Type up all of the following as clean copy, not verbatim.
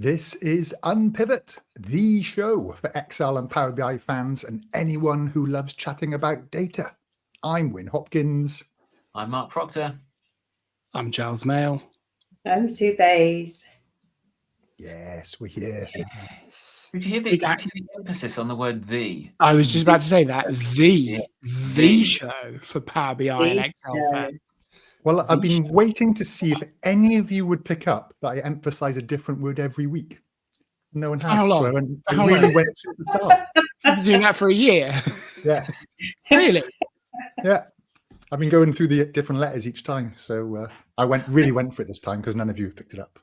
This is Unpivot, the show for Excel and Power BI fans and anyone who loves chatting about data. I'm Wyn Hopkins. I'm Mark Proctor. I'm Giles Mail. I'm Sue Bays. Yes, we're here. Yes. Did you hear the emphasis on the word "the"? I was just about to say that. The show for Power BI and Excel fans. Well, I've been waiting to see if any of you would pick up that I emphasize a different word every week. No one has. How long? So I really went since the start. You've been doing that for a year. Yeah. Really? Yeah. I've been going through the different letters each time. So I really went for it this time because none of you have picked it up.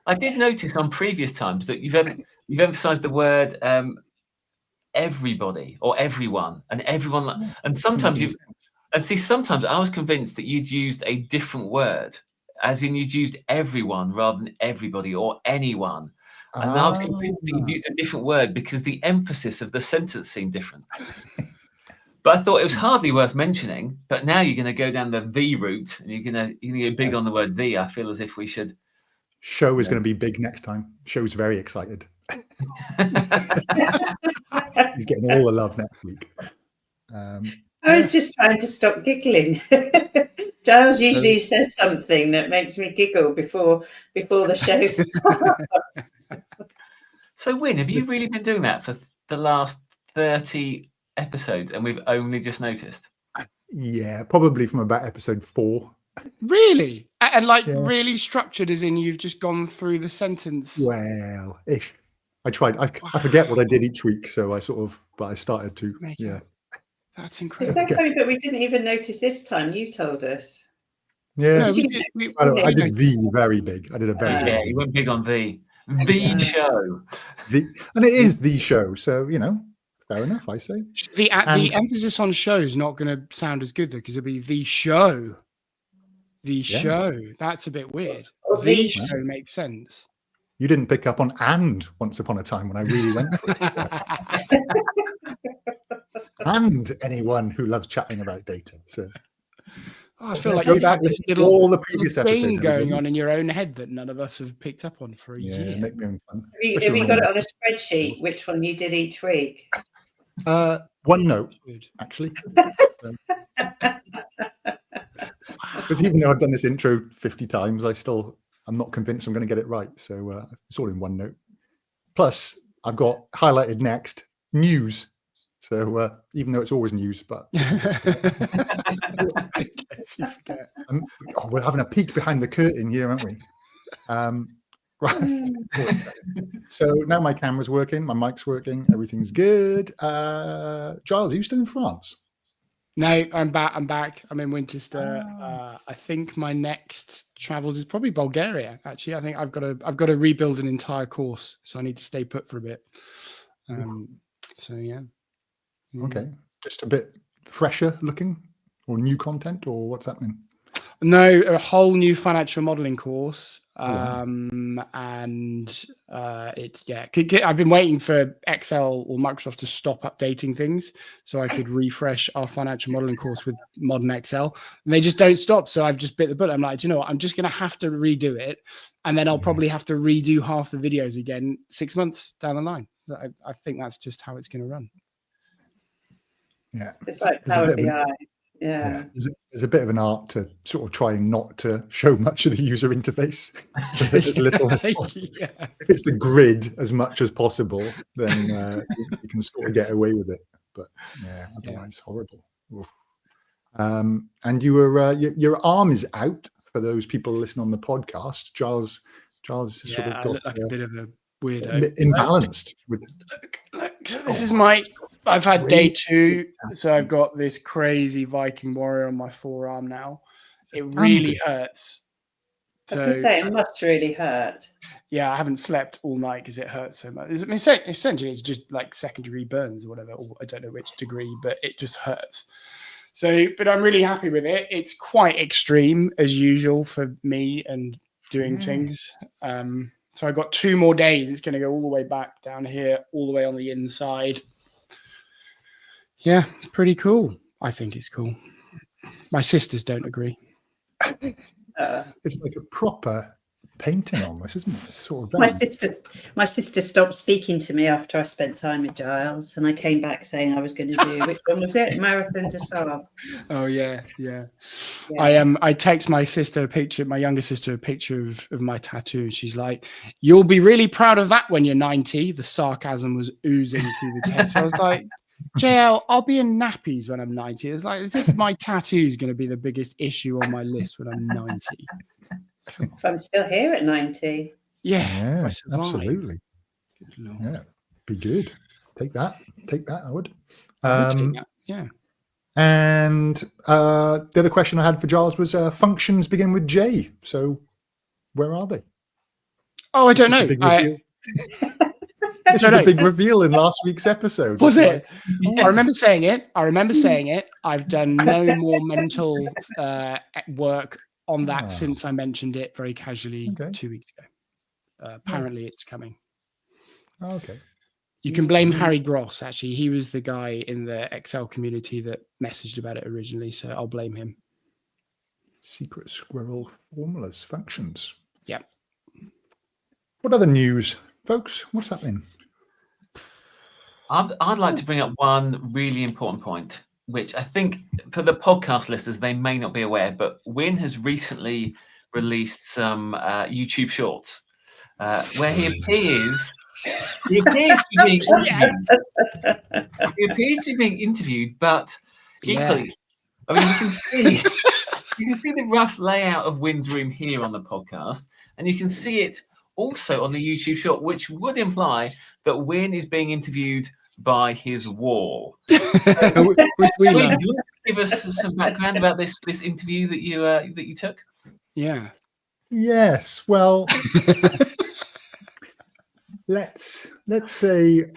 I did notice on previous times that you've emphasised the word everybody or everyone and everyone, and sometimes sometimes I was convinced that you'd used a different word, as in you'd used everyone rather than everybody or anyone. And I was convinced that you'd used a different word because the emphasis of the sentence seemed different. But I thought it was hardly worth mentioning. But now you're going to go down the route, and you're going to go big on the word "the." I feel as if we should. Show is going to be big next time. Show's very excited. He's getting all the love next week. I was just trying to stop giggling. Giles usually says something that makes me giggle before the show starts. So, Wyn, have you really been doing that for the last 30 episodes, and we've only just noticed? Yeah, probably from about episode 4. Really? And really structured, as in you've just gone through the sentence? Well, ish. I tried. I forget what I did each week, so I started to. Yeah. That's incredible. It's so funny, but we didn't even notice this time. You told us. Yeah. No, I did the very big. I did a very big. Yeah, you went big on the show. And it is the show, so fair enough, I say. The emphasis on show is not going to sound as good though, because it'll be the show. The show. That's a bit weird. The show makes sense. You didn't pick up on "and" once upon a time when I really went for it. And anyone who loves chatting about data. So I feel like you've had this little all the previous thing going on in your own head that none of us have picked up on for a year. Make me own fun. Have you got it on a spreadsheet? Which one you did each week? OneNote, actually. Because even though I've done this intro 50 times, I'm not convinced I'm going to get it right. So it's all in OneNote. Plus, I've got highlighted next news. So even though it's always news, but we're having a peek behind the curtain here, aren't we? Right. So now my camera's working, my mic's working, everything's good. Giles, are you still in France? No, I'm back. I'm in Winchester. I think my next travels is probably Bulgaria. Actually, I think I've got to rebuild an entire course, so I need to stay put for a bit. So yeah. Okay, just a bit fresher looking, or new content, or what's happening? No, a whole new financial modeling course. I've been waiting for Excel or Microsoft to stop updating things so I could refresh our financial modeling course with modern Excel, and they just don't stop. So I've just bit the bullet. I'm like, do you know what? I'm just going to have to redo it, and then I'll probably have to redo half the videos again 6 months down the line. I think that's just how it's going to run. Yeah, it's like Power BI. Yeah. There's a bit of an art to sort of trying not to show much of the user interface. As little as possible. Yeah. If it's the grid as much as possible, then you can sort of get away with it. But otherwise horrible. Oof. And you were your arm is out for those people listening on the podcast. Giles sort of got look like a bit of a weirdo, imbalanced with. Look, this is my. I've had day 2, so I've got this crazy Viking warrior on my forearm now. It really hurts. I was going to say, it must really hurt. Yeah, I haven't slept all night because it hurts so much. I mean, essentially, it's just like second-degree burns or whatever. Or I don't know which degree, but it just hurts. So, but I'm really happy with it. It's quite extreme, as usual, for me and doing things. So I've got 2 more days. It's going to go all the way back down here, all the way on the inside. Yeah, pretty cool. I think it's cool. My sisters don't agree. It's like a proper painting almost, isn't it? It's sort of my sister stopped speaking to me after I spent time with Giles, and I came back saying I was going to do, which one was it? Marathon de Sable. Oh yeah. I text my sister a picture, my younger sister a picture of my tattoo. She's like, "You'll be really proud of that when you're 90." The sarcasm was oozing through the text. I was like, JL, I'll be in nappies when I'm 90. It's like as if my tattoo is going to be the biggest issue on my list when I'm 90. If I'm still here at 90. Yeah, absolutely. Yeah, be good. Take that. I would. Take that. Yeah. And the other question I had for Giles was functions begin with J. So where are they? Oh, I don't know. This was a big reveal in last week's episode. Was it? Yes. I remember saying it. I've done no more mental work on that since I mentioned it very casually 2 weeks ago. Apparently it's coming. Okay. You can blame Harry Gross, actually. He was the guy in the Excel community that messaged about it originally, so I'll blame him. Secret squirrel formulas, functions. Yeah. What other news, folks? What's happening? I'd like to bring up one really important point, which I think for the podcast listeners, they may not be aware, but Win has recently released some YouTube shorts where he appears to be being interviewed. But equally, I mean, you can see the rough layout of Win's room here on the podcast, and you can see it also on the YouTube short, which would imply that Win is being interviewed by his wall. Win, do you want to give us some background about this interview that you took? Yeah. Yes. Well, let's say,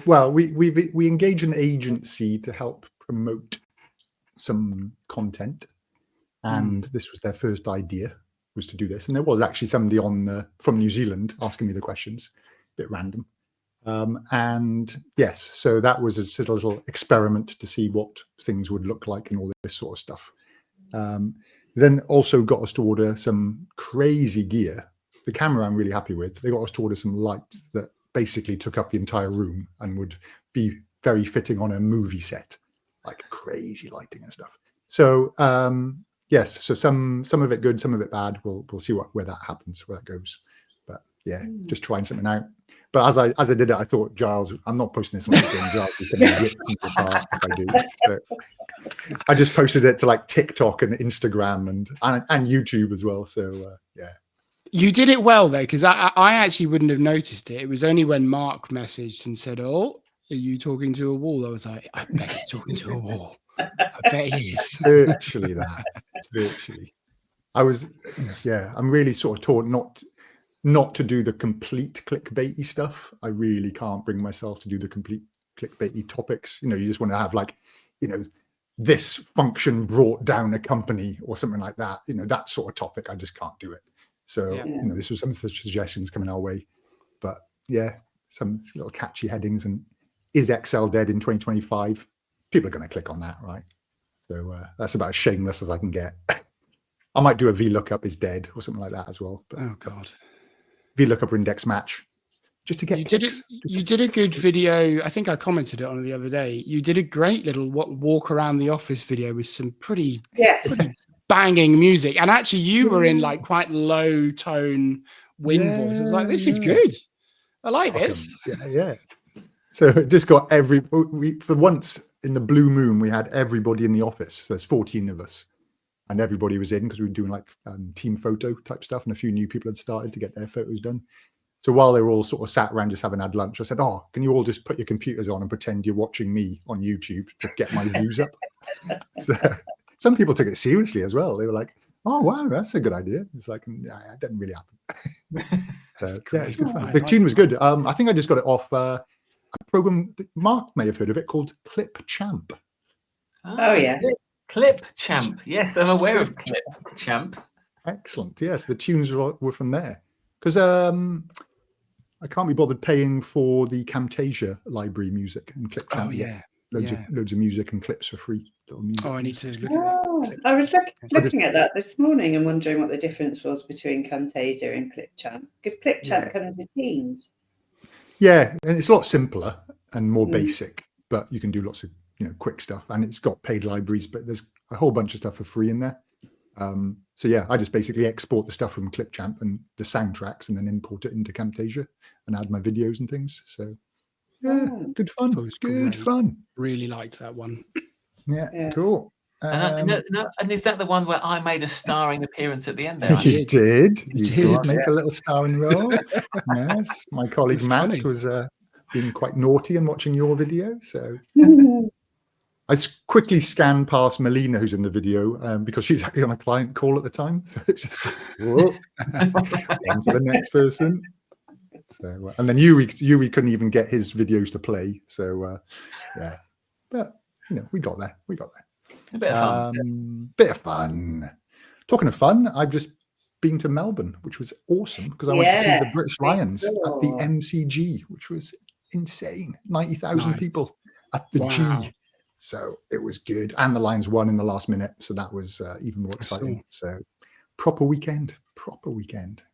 we engage an agency to help promote some content, and this was their first idea, was to do this, and there was actually somebody from New Zealand asking me the questions, a bit random. And yes, so that was a little experiment to see what things would look like and all this sort of stuff. Then also got us to order some crazy gear. The camera I'm really happy with. They got us to order some lights that basically took up the entire room and would be very fitting on a movie set, like crazy lighting and stuff. So yes, so some of it good, some of it bad. We'll see where that happens, where that goes. But yeah, just trying something out. But as I did it, I thought, Giles, I'm not posting this on LinkedIn. Giles is going to rip me apart if I do. So I just posted it to like TikTok and Instagram and YouTube as well. So yeah. You did it well though, because I actually wouldn't have noticed it. It was only when Mark messaged and said, "Oh, are you talking to a wall?" I was like, I bet he's talking to a wall. I bet he is. Virtually that. It's virtually. I'm really sort of taught not to do the complete clickbaity stuff. I really can't bring myself to do the complete clickbaity topics. You just want to have like, this function brought down a company or something like that. That sort of topic. I just can't do it. So, this was some of the suggestions coming our way. But yeah, some little catchy headings and is Excel dead in 2025? People are going to click on that, right? So that's about as shameless as I can get. I might do a VLOOKUP is dead or something like that as well. But, oh God. VLOOKUP or index match, just to get you did a good video. I think I commented it on the other day. You did a great little walk around the office video with some pretty banging music, and actually you were in like quite low tone Win voice. I was like, this is good. I like this. Yeah. So it just got for once in the blue moon, we had everybody in the office. So there's 14 of us. And everybody was in because we were doing like team photo type stuff, and a few new people had started to get their photos done. So while they were all sort of sat around just having had lunch, I said, "Oh, can you all just put your computers on and pretend you're watching me on YouTube to get my views up?" So some people took it seriously as well. They were like, "Oh wow, that's a good idea." It's like, yeah, it didn't really happen. Yeah, it's good fun. The tune was good. I think I just got it off a program that Mark may have heard of it called Clipchamp. Oh yeah. Clipchamp. Yes, I'm aware of Clipchamp. Excellent. Yes, the tunes were from there. Because I can't be bothered paying for the Camtasia library music and Clipchamp. Oh, yeah. loads of music and clips for free. Little music. Oh, I need to look Oh, at it. I was looking at that this morning and wondering what the difference was between Camtasia and Clipchamp, because Clipchamp comes with themes. Yeah, and it's a lot simpler and more basic, but you can do lots of quick stuff, and it's got paid libraries, but there's a whole bunch of stuff for free in there. So yeah, I just basically export the stuff from Clipchamp and the soundtracks, and then import it into Camtasia and add my videos and things. So yeah, good fun. Good fun. Really liked that one. Yeah. Cool. And is that the one where I made a starring appearance at the end there? You did make a little starring role. Yes, my colleague Matt was being quite naughty and watching your video. So I quickly scanned past Melina, who's in the video, because she's actually on a client call at the time. So it's just on to the next person. So and then Yuri couldn't even get his videos to play. So yeah, but we got there. A bit of fun. Bit of fun. Talking of fun, I've just been to Melbourne, which was awesome because I went to see the British Lions at the MCG, which was insane. 90,000 people at the G. So it was good. And the Lions won in the last minute. So that was even more exciting. So proper weekend.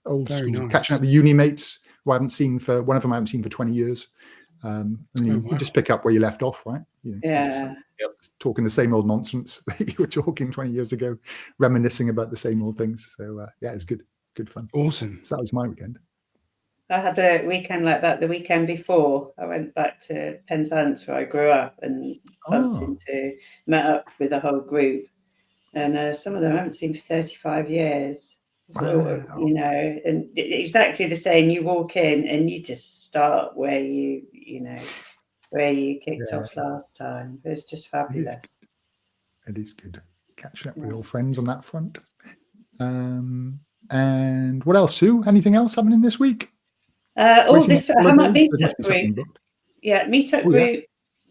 Old Very school. nice. Catching up with uni mates who I haven't seen for 20 years. And you just pick up where you left off, right? Talking the same old nonsense that you were talking 20 years ago, reminiscing about the same old things. So yeah, it's good fun. Awesome. So that was my weekend. I had a weekend like that the weekend before. I went back to Penzance where I grew up and met up with a whole group. And some of them I haven't seen for 35 years. Wow. And exactly the same. You walk in and you just start where you kicked off last time. It's just fabulous. It is good. Catching up with old friends on that front. And what else, Sue? Anything else happening this week? How about Meetup group? Yeah, Meetup group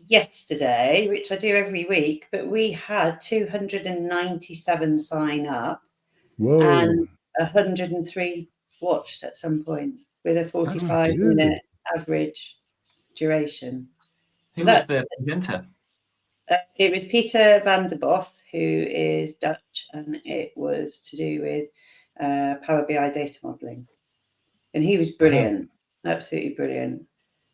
yesterday, which I do every week, but we had 297 sign up. Whoa. And 103 watched at some point with a 45-minute average duration. Who was the presenter? It was Peter van der Bos, who is Dutch, and it was to do with Power BI data modeling. And he was brilliant, absolutely brilliant.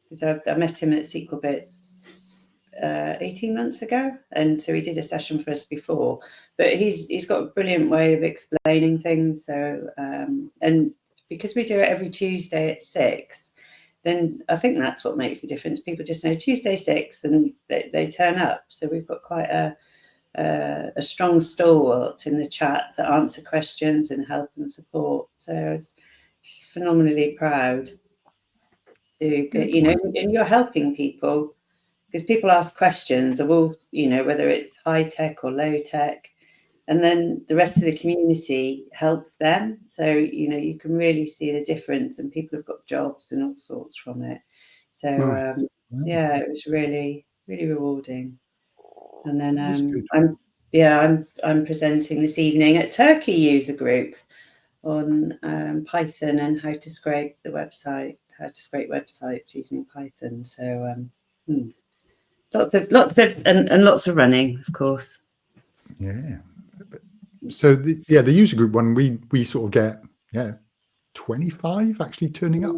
Because I met him at SQL Bits 18 months ago, and so he did a session for us before. But he's got a brilliant way of explaining things. So and because we do it every Tuesday at 6, then I think that's what makes the difference. People just know Tuesday 6 and they turn up. So we've got quite a strong stalwart in the chat that answer questions and help and support. So I was just phenomenally proud to, and you're helping people because people ask questions of all, whether it's high tech or low tech, and then the rest of the community helps them. So, you can really see the difference, and people have got jobs and all sorts from it. So, it was really, really rewarding. And then I'm presenting this evening at Turkey user group on Python and how to scrape websites using Python. So lots of running, of course. Yeah. So the user group one, we sort of get 25 actually turning up,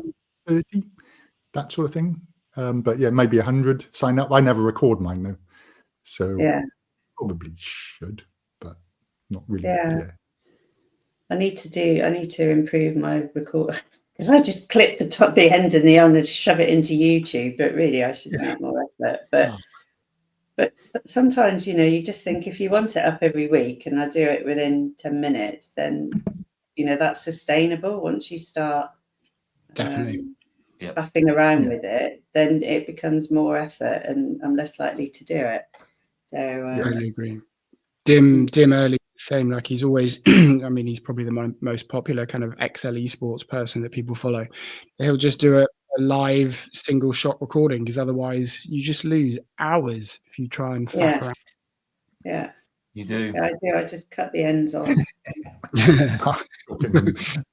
30, that sort of thing. But yeah, maybe 100 sign up. I never record mine though, so probably should, but not really. Yeah. I need to improve my record because I just clip the end and the on and shove it into YouTube. But really, I should make more effort. But sometimes, you just think if you want it up every week and I do it within 10 minutes, then, that's sustainable. Once you start faffing around with it, then it becomes more effort and I'm less likely to do it. So I totally agree. Dim early, same, like he's always, he's probably the most popular kind of XL esports person that people follow. He'll just do a live single shot recording because otherwise you just lose hours if you try and faff around. Yeah. You do. Yeah, I do. I just cut the ends off.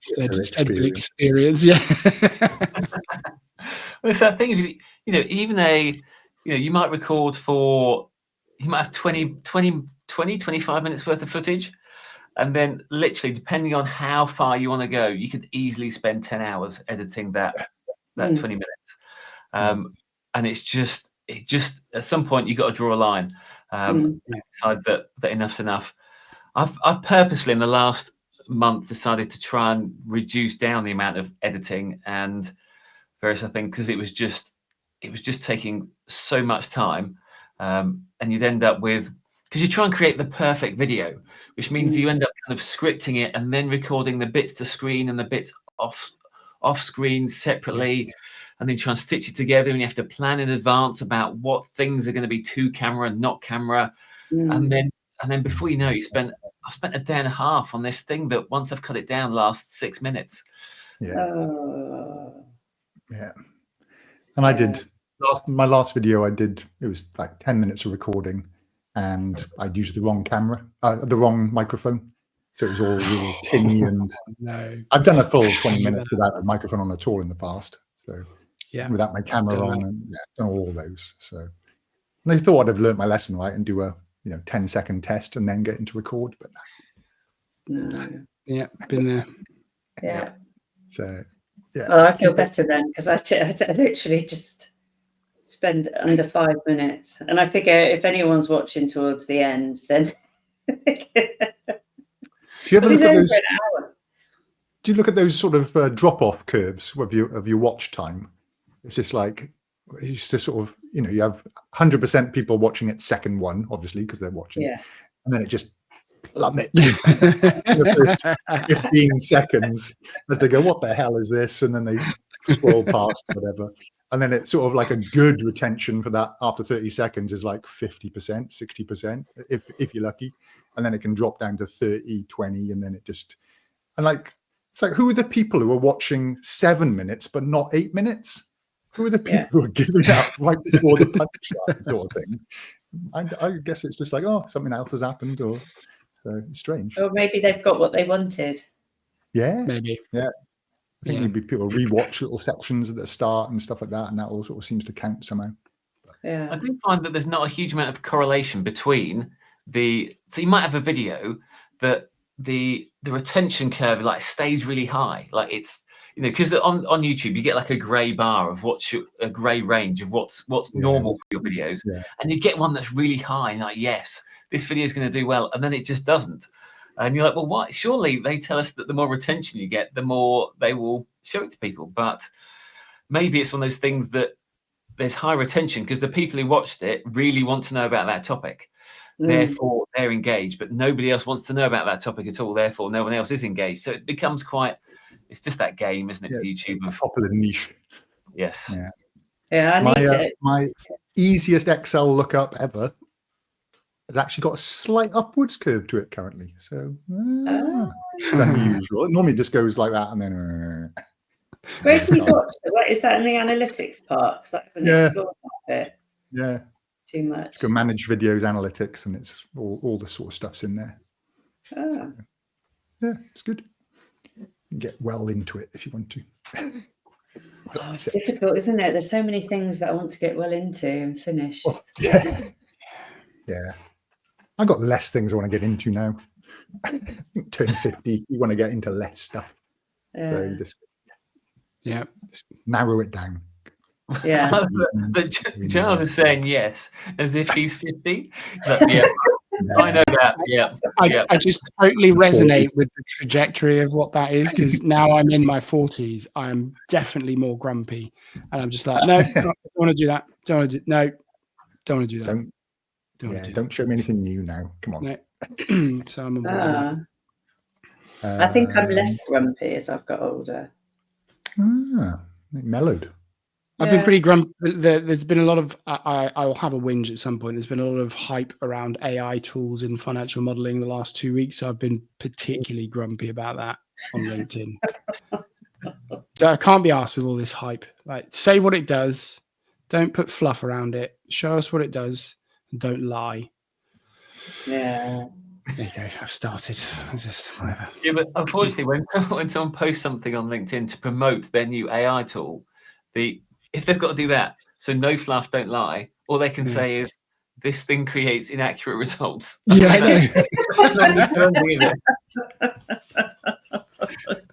Said experience, yeah. Well, it's that thing. Even a you might record you might have 25 minutes worth of footage. And then literally, depending on how far you want to go, you could easily spend 10 hours editing that 20 minutes. And it just at some point you've got to draw a line, decide that enough's enough. I've purposely in the last month decided to try and reduce down the amount of editing and various other things, because it was just taking so much time, and you'd end up with, because you try and create the perfect video, which means you end up kind of scripting it and then recording the bits to screen and the bits off screen separately, and then try and stitch it together, and you have to plan in advance about what things are going to be to camera and not camera, and then before you know it, I've spent a day and a half on this thing that, once I've cut it down, lasts 6 minutes. And I did my last video. It was like 10 minutes of recording, and I'd used the wrong camera, the wrong microphone, so it was all really tinny. And I've done a full 20 minutes without a microphone on at all in the past, so without my camera on, and done all those. So, and they thought I'd have learnt my lesson, right, and do a 10-second test and then get into record, but been there. So well, I feel better then, because I literally just spend under 5 minutes, and I figure if anyone's watching towards the end, then do you ever look at those? Do you look at those sort of drop-off curves of your watch time? It's just like, it's just sort of, you have 100% people watching at second one, obviously, because they're watching, and then it just plummets in the first 15 seconds as they go, what the hell is this? And then they scroll past whatever. And then it's sort of like a good retention for that after 30 seconds is like 50%, 60%, if you're lucky. And then it can drop down to 30, 20, and then it's like, who are the people who are watching 7 minutes but not 8 minutes? Who are the people who are giving up right before the punchline sort of thing? I guess it's just like, oh, something else has happened, or so it's strange. Or maybe they've got what they wanted. Yeah, maybe. Yeah, I think maybe people rewatch little sections at the start and stuff like that, and that all sort of seems to count somehow. Yeah, I do find that there's not a huge amount of correlation between so you might have a video, but the retention curve like stays really high, like it's. Because on YouTube you get like a grey bar of a grey range of what's normal for your videos, and you get one that's really high, and like, yes, this video is going to do well, and then it just doesn't, and you're like, well, what? Surely they tell us that the more retention you get, the more they will show it to people. But maybe it's one of those things that there's high retention because the people who watched it really want to know about that topic. Therefore, they're engaged, but nobody else wants to know about that topic at all. Therefore, no one else is engaged. So it becomes quite. It's just that game, isn't it? With YouTube of popular niche. Yes. Yeah. My easiest Excel lookup ever has actually got a slight upwards curve to it currently. So it's unusual. It normally just goes like that, and then. Where do you watch? What is that in the analytics part? Because I haven't explored that bit. Yeah. Too much. Just go manage videos analytics, and it's all the sort of stuff's in there. So, it's good. Get well into it if you want to. It's difficult, isn't it? There's so many things that I want to get well into and finish. Oh, yeah. I've got less things I want to get into now. Turn 50, you want to get into less stuff. So you just narrow it down. Yeah. Giles is saying yes as if he's 50. But, I know that. I just totally resonate with the trajectory of what that is, because now I'm in my 40s. I am definitely more grumpy, and I'm just like, no, don't want to do that. Don't want to do that. Don't show me anything new now. Come on. No. So I'm on board. I think I'm less grumpy as I've got older. Mellowed. I've been pretty grumpy. There's been a lot of, I'll have a whinge at some point. There's been a lot of hype around AI tools in financial modeling the last 2 weeks. So I've been particularly grumpy about that on LinkedIn. So I can't be asked with all this hype. Like, say what it does. Don't put fluff around it. Show us what it does. And don't lie. Yeah. There you go. I've started. Whatever. Yeah, but unfortunately, when someone posts something on LinkedIn to promote their new AI tool, if they've got to do that, so no fluff, don't lie, all they can say is, this thing creates inaccurate results. Yeah, I know.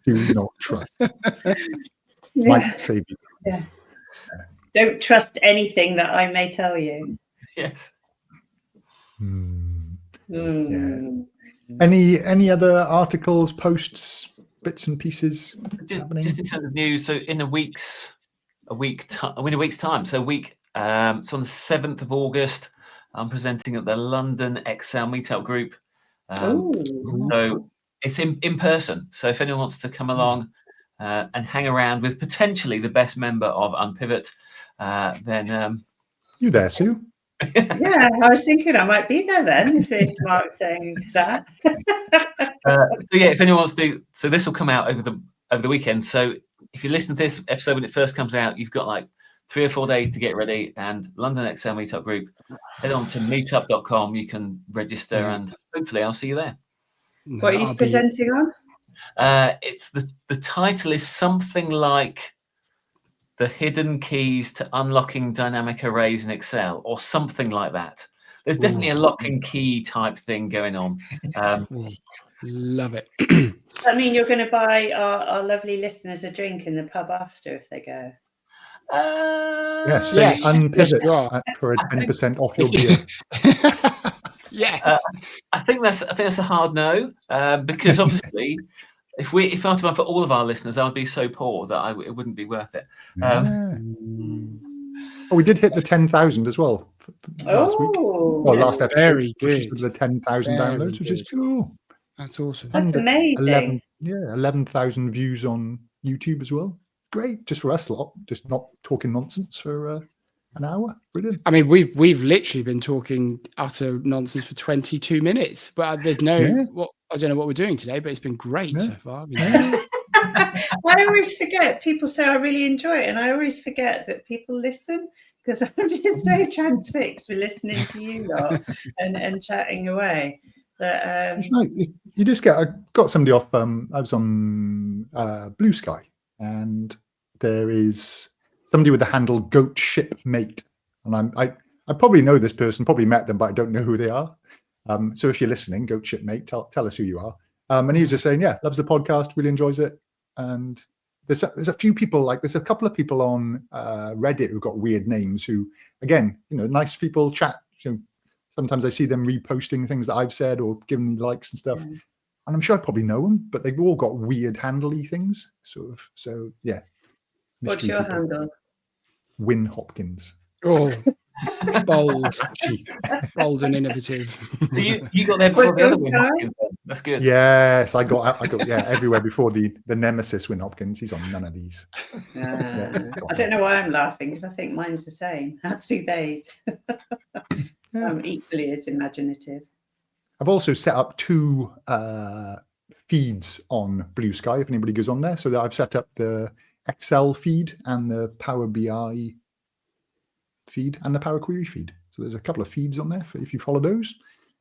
Do not trust. Yeah. Might save you. Yeah. Don't trust anything that I may tell you. Yes. Mm. Any other articles, posts, bits and pieces happening? Just in terms of news, so in a week's time, so on the 7th of August, I'm presenting at the London Excel Meetup group. So it's in person. So if anyone wants to come along and hang around with potentially the best member of Unpivot, then You there, Sue? Yeah, I was thinking I might be there then if it's Mark saying that. so yeah, if anyone wants to, so this will come out over the weekend. So if you listen to this episode when it first comes out, you've got like 3 or 4 days to get ready. And London Excel Meetup group, head on to meetup.com. You can register, and hopefully I'll see you there. What are you presenting on? It's the title is something like the hidden keys to unlocking dynamic arrays in Excel, or something like that. There's definitely a lock and key type thing going on. Love it. Does that mean you're going to buy our lovely listeners a drink in the pub after if they go? Yes, Unpivot for a 10% off your beer. Yes. I think that's a hard no, because obviously if I had to run for all of our listeners, I would be so poor that it wouldn't be worth it. We did hit the 10,000 as well last week. Well, last episode. Very good. The 10,000 downloads, which is cool. That's awesome. That's amazing. 11,000 views on YouTube as well. Great, just for us lot, just not talking nonsense for an hour. Brilliant. I mean, we've literally been talking utter nonsense for 22 minutes, but there's no I don't know what we're doing today, but it's been great so far. I always forget. People say I really enjoy it, and I always forget that people listen because I'm just so transfixed with listening to you lot and chatting away. But, it's nice. You just I got somebody off. I was on BlueSky, and there is somebody with the handle Goat Ship Mate, and I probably know this person, probably met them, but I don't know who they are. So if you're listening, Goat Ship Mate, tell us who you are. And he was just saying, loves the podcast, really enjoys it. And there's a few people, like there's a couple of people on Reddit who've got weird names who, again, nice people chat. Sometimes I see them reposting things that I've said or giving me likes and stuff. And I'm sure I probably know them, but they've all got weird handly things, sort of. So yeah. What's your handle? Win Hopkins. Oh, bold, bold and innovative. So you got there before the other Win Hopkins. That's good. Yes, I got everywhere before the nemesis Win Hopkins. He's on none of these. I don't know why I'm laughing because I think mine's the same. Happy days. I'm equally as imaginative. I've also set up 2 feeds on BlueSky if anybody goes on there. So that I've set up the Excel feed and the Power BI feed and the Power Query feed. So there's a couple of feeds on there. If you follow those,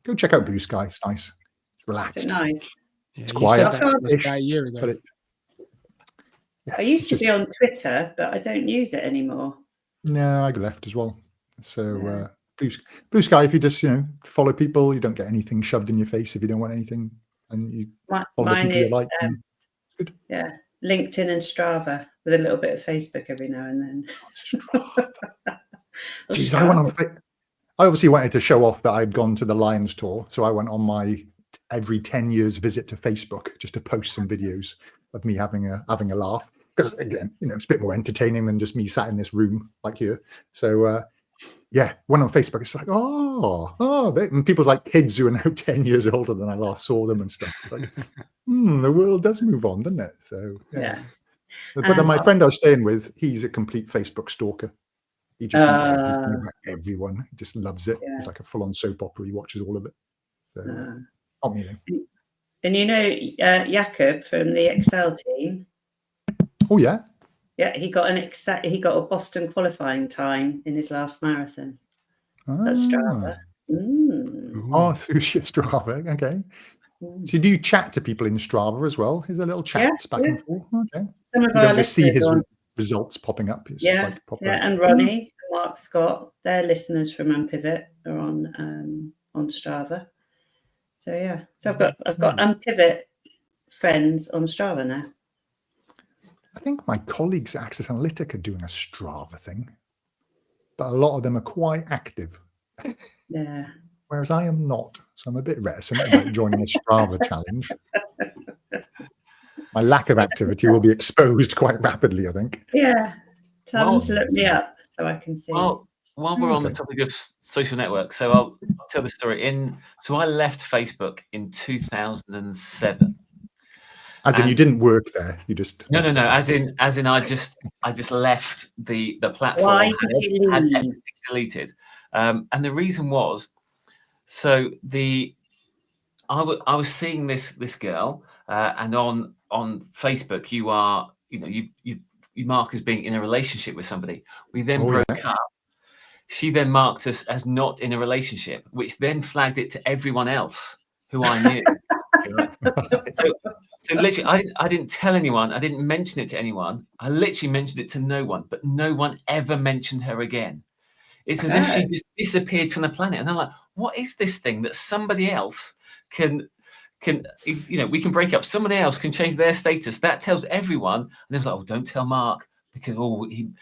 go check out BlueSky. It's nice. It's relaxed. Is it nice? It's quiet. That a year ago. But I used to be on Twitter, but I don't use it anymore. No, I left as well. So BlueSky, if you just follow people, you don't get anything shoved in your face if you don't want anything, and you follow people you like. Good. Yeah, LinkedIn and Strava with a little bit of Facebook every now and then. Jeez, I obviously wanted to show off that I'd gone to the Lions tour, so I went on my every 10 years visit to Facebook just to post some videos of me having a laugh. Because again, it's a bit more entertaining than just me sat in this room like here. So went on Facebook. It's like, and people's like kids who are now 10 years older than I last saw them and stuff. It's like, the world does move on, doesn't it? So yeah. But then my friend I was staying with, he's a complete Facebook stalker. He just knows everyone. He just loves it. It's like a full-on soap opera. He watches all of it. So not me then. And Jakob from the Excel team. Oh yeah. Yeah, he got a Boston qualifying time in his last marathon. That's Strava. Oh, through Strava. Okay. So do you chat to people in Strava as well? Is there little chats back and forth? Okay. Some of you our don't just see his results results popping up. It's and Ronnie and Mark Scott. They're listeners from Unpivot are on Strava. So yeah, so I've got Unpivot friends on Strava now. I think my colleagues at Access Analytica are doing a Strava thing, but a lot of them are quite active. Yeah. Whereas I am not, so I'm a bit reticent about joining a Strava challenge. My lack of activity will be exposed quite rapidly, I think. Yeah. Tell them to look me up so I can see. Well, while we're on the topic of social networks, so I'll tell the story. So I left Facebook in 2007. As in, you didn't work there. You just no. As in, I just left the platform. Why did you had leave? everything deleted, and the reason was, so I was seeing this girl, and on Facebook you mark as being in a relationship with somebody. We then broke up. She then marked us as not in a relationship, which then flagged it to everyone else who I knew. So literally, I didn't tell anyone. I didn't mention it to anyone. I literally mentioned it to no one, but no one ever mentioned her again. It's as if she just disappeared from the planet. And I'm like, what is this thing that somebody else can we can break up. Somebody else can change their status. That tells everyone. And they was like, oh, don't tell Mark because don't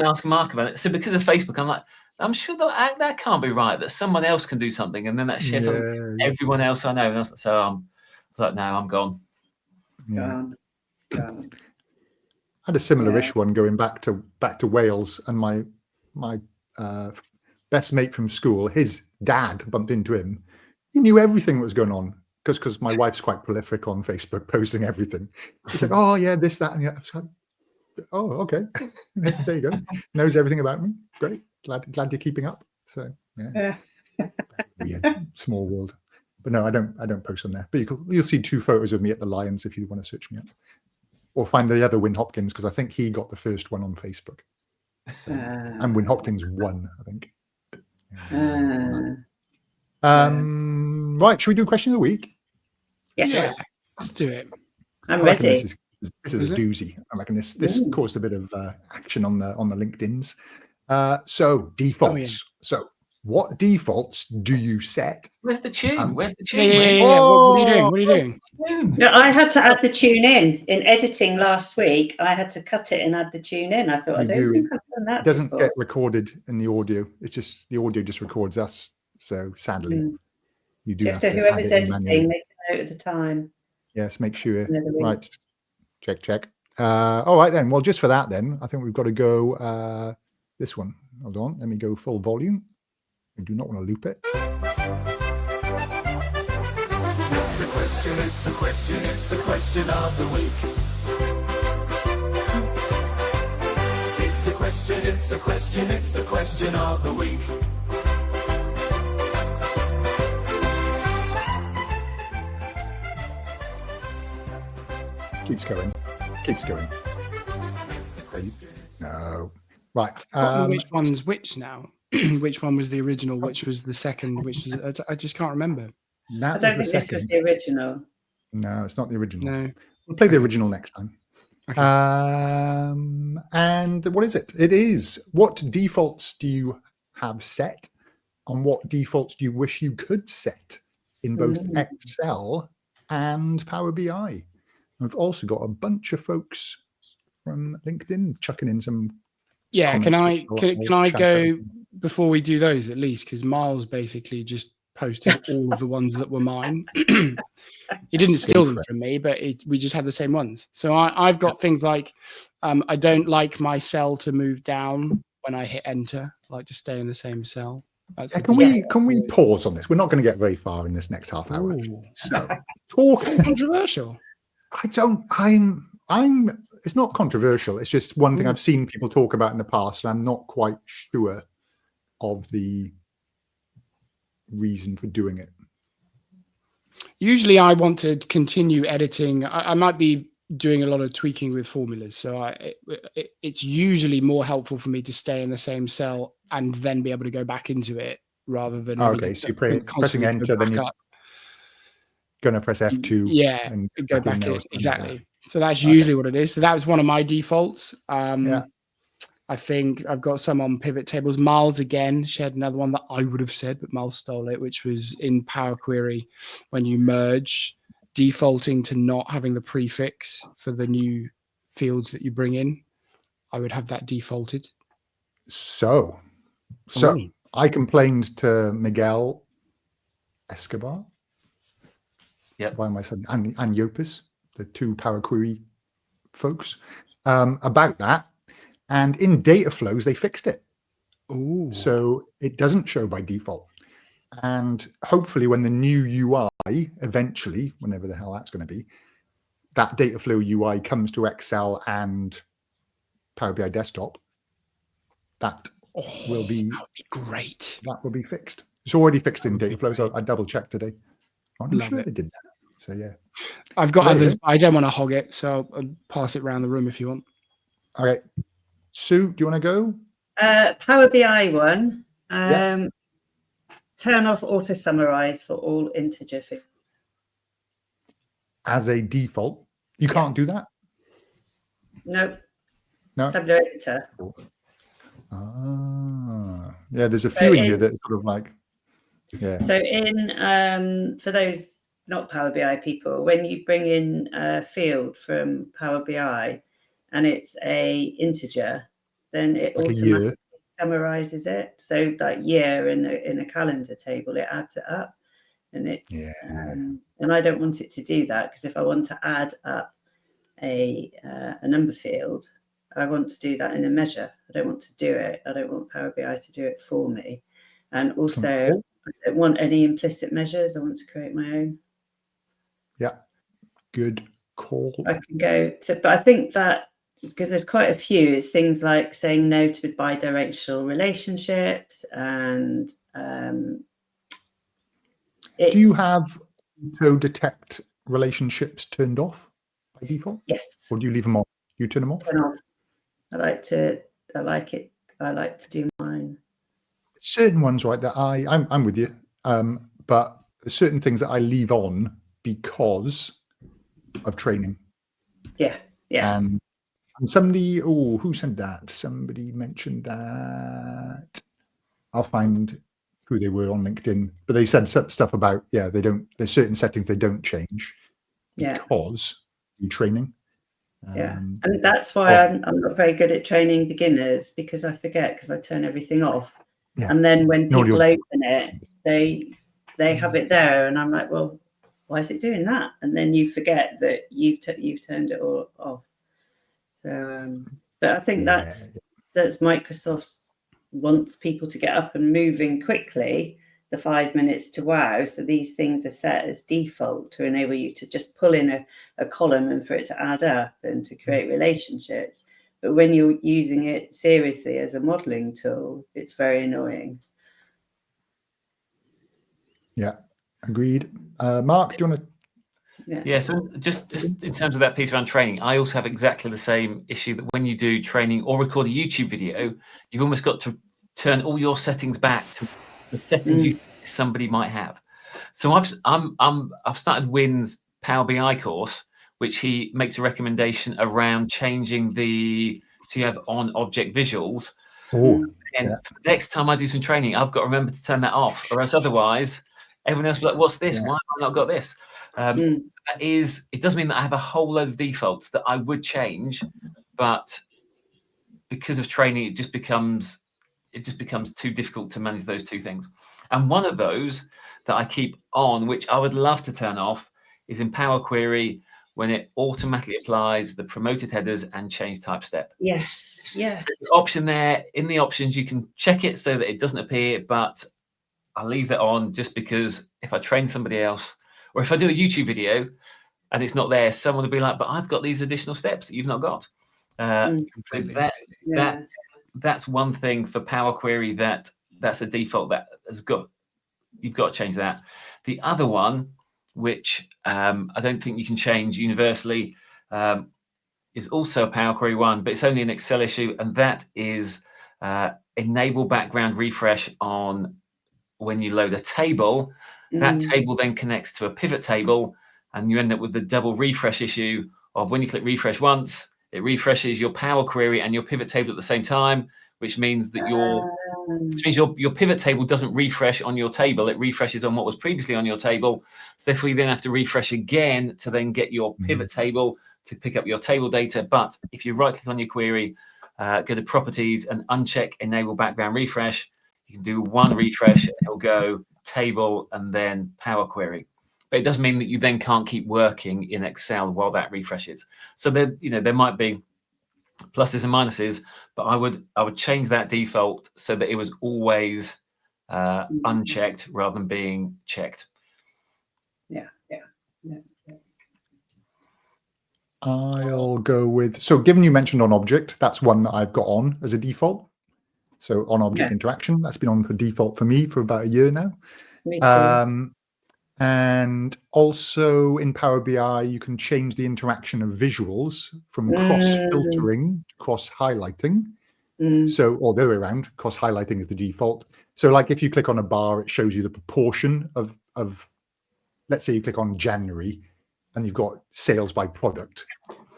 ask Mark about it. So because of Facebook, I'm like, I'm sure that can't be right. That someone else can do something, and then that shares something to everyone else I know. And so I was like, no, I'm gone. Yeah. I had a similar-ish one going back to Wales, and my best mate from school, his dad bumped into him. He knew everything that was going on because my wife's quite prolific on Facebook, posting everything. He said, "Oh yeah, this, that, and the other." I was like, "Oh, okay, there you go. Knows everything about me. Great. Glad you're keeping up." So yeah. Weird, small world. But no, I don't post on there. But you'll see 2 photos of me at the Lions if you want to search me up, or find the other Win Hopkins because I think he got the first one on Facebook, and Win Hopkins won, I think. Right, should we do question of the week? Yeah, let's do it. I'm ready. This is a doozy. I reckon this caused a bit of action on the LinkedIn's. So defaults. Oh, yeah. So what defaults do you set? Where's the tune? Where's the tune? Yeah. What are you doing? No, I had to add the tune in editing last week. I had to cut it and add the tune in. I thought, I don't think I've done that. It doesn't get recorded in the audio. It's just the audio just records us. So sadly, you do have to whoever's editing, make a note of the time. Yes, make sure. Right. Check. All right then. Well, just for that then, I think we've got to go this one. Hold on. Let me go full volume. I do not want to loop it. It's the question of the week. It's the question of the week. Keeps going. No. Right. Which one's which now? Which one was the original? Which was the second? Which was I just can't remember. I don't think this was the original. No, it's not the original. No. We'll play the original next time. Okay. And what is it? It is, what defaults do you have set, and what defaults do you wish you could set in both Excel and Power BI? We've also got a bunch of folks from LinkedIn chucking in some. Yeah, can I go before we do those at least? Because Miles basically just posted all of the ones that were mine. He didn't steal them from me, but we just had the same ones. So I've got things like I don't like my cell to move down when I hit enter. I like to stay in the same cell. Can we pause on this? We're not going to get very far in this next half hour. So talking controversial. It's not controversial. It's just one thing I've seen people talk about in the past, and I'm not quite sure of the reason for doing it. Usually I want to continue editing. I might be doing a lot of tweaking with formulas. So it's usually more helpful for me to stay in the same cell and then be able to go back into it rather than... Okay, so you're pressing enter, then you're going to press F2. Yeah, and go back in. Exactly. So that's usually what it is. So that was one of my defaults. I think I've got some on pivot tables. Miles again shared another one that I would have said, but Miles stole it, which was in Power Query when you merge, defaulting to not having the prefix for the new fields that you bring in. I would have that defaulted. So Ooh. I complained to Miguel Escobar. Yep. Why am I saying and Yopis, the two Power Query folks, about that. And in data flows, they fixed it. Ooh. So it doesn't show by default. And hopefully when the new UI, eventually, whenever the hell that's going to be, that data flow UI comes to Excel and Power BI Desktop, that will be great. That will be fixed. It's already fixed in data flow, so I double checked today. I'm Love sure it. they did that. So yeah. I've got Right, others, then. but I don't want to hog it, so I'll pass it around the room if you want. Okay. Sue, do you want to go? Power BI one. Yeah. Turn off auto summarize for all integer fields. As a default. You can't do that? No. No. Tabular editor. Ah. Yeah, there's a few in here that sort of like, yeah. So in for those not Power BI people, when you bring in a field from Power BI and it's a integer, then it Like a automatically year. summarizes it. So like year in a calendar table, it adds it up, and it's and I don't want it to do that, because if I want to add up a number field, I want to do that in a measure. I don't want to do it. I don't want Power BI to do it for me. And also, I don't want any implicit measures. I want to create my own. Yeah, good call. I can go to, but I think that because there's quite a few, it's things like saying no to bidirectional relationships, and do you have auto detect relationships turned off by default? Yes. Or do you leave them on? You turn them off? Turn off. I like it. I like to do mine. Certain ones, right, that I'm with you. But there's certain things that I leave on because of training. Yeah. And somebody, who said that? Somebody mentioned that. I'll find who they were on LinkedIn, but they said stuff about, there's certain settings they don't change because you're training. And that's why I'm not very good at training beginners, because I forget, because I turn everything off. Yeah. And then when people open it, they have it there, and I'm like, well, why is it doing that? And then you forget that you've turned it all off. So, but I think that's Microsoft wants people to get up and moving quickly, the 5 minutes to wow. So these things are set as default to enable you to just pull in a column and for it to add up and to create relationships. But when you're using it seriously as a modeling tool, it's very annoying. Yeah, agreed. Mark, do you want to? Yeah, so just in terms of that piece around training, I also have exactly the same issue, that when you do training or record a YouTube video, you've almost got to turn all your settings back to the settings you think somebody might have. So I've started Wynn's Power BI course, which he makes a recommendation around changing so you have on object visuals. And for the next time I do some training, I've got to remember to turn that off, or else otherwise everyone else will be like, what's this? Why have I not got this? It does mean that I have a whole load of defaults that I would change, but because of training, it just becomes too difficult to manage those two things. And one of those that I keep on, which I would love to turn off, is in Power Query, when it automatically applies the promoted headers and change type step. Yes. There's an option there. In the options, you can check it so that it doesn't appear, but I leave it on just because if I train somebody else, or if I do a YouTube video and it's not there, someone will be like, but I've got these additional steps that you've not got. So that's one thing for Power Query that's a default that you've got to change that. The other one, which I don't think you can change universally, is also a Power Query one, but it's only an Excel issue, and that is enable background refresh on when you load a table. That table then connects to a pivot table, and you end up with the double refresh issue of when you click refresh once, It refreshes your Power Query and your pivot table at the same time, which means that your pivot table doesn't refresh on your table. It refreshes on what was previously on your table. So therefore, you then have to refresh again to then get your pivot table to pick up your table data. But if you right-click on your query, go to Properties and uncheck Enable Background Refresh, you can do one refresh. And it'll go Table and then Power Query. But it doesn't mean that you then can't keep working in Excel while that refreshes. So there might be pluses and minuses, but I would change that default so that it was always unchecked rather than being checked. Yeah. I'll go with, so given you mentioned on object, that's one that I've got on as a default. So on object interaction, that's been on for default for me for about a year now. Me too. And also in Power BI, you can change the interaction of visuals from cross-filtering to cross-highlighting. So, or the other way around, cross-highlighting is the default. So like if you click on a bar, it shows you the proportion of let's say you click on January and you've got sales by product.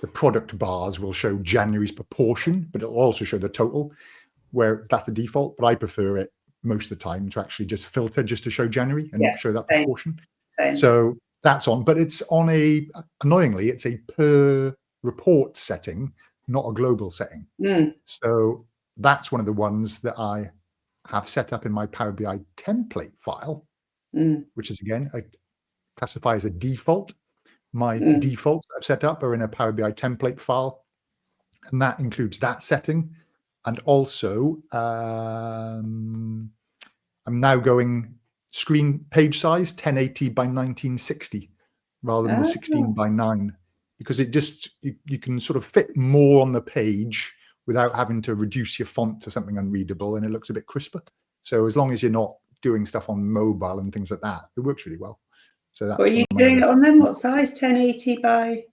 The product bars will show January's proportion, but it'll also show the total, where that's the default. But I prefer it most of the time to actually just filter just to show January and not show that proportion. So that's on, but it's on annoyingly, it's a per report setting, not a global setting. So that's one of the ones that I have set up in my Power BI template file, which is again, I classify as a default. My defaults I've set up are in a Power BI template file, and that includes that setting. And also, I'm now going screen page size 1080 by 1960 rather than the 16 by 9, because it just you can sort of fit more on the page without having to reduce your font to something unreadable, and it looks a bit crisper. So as long as you're not doing stuff on mobile and things like that, it works really well. So that's what are you doing it on then? What size? 1080 by?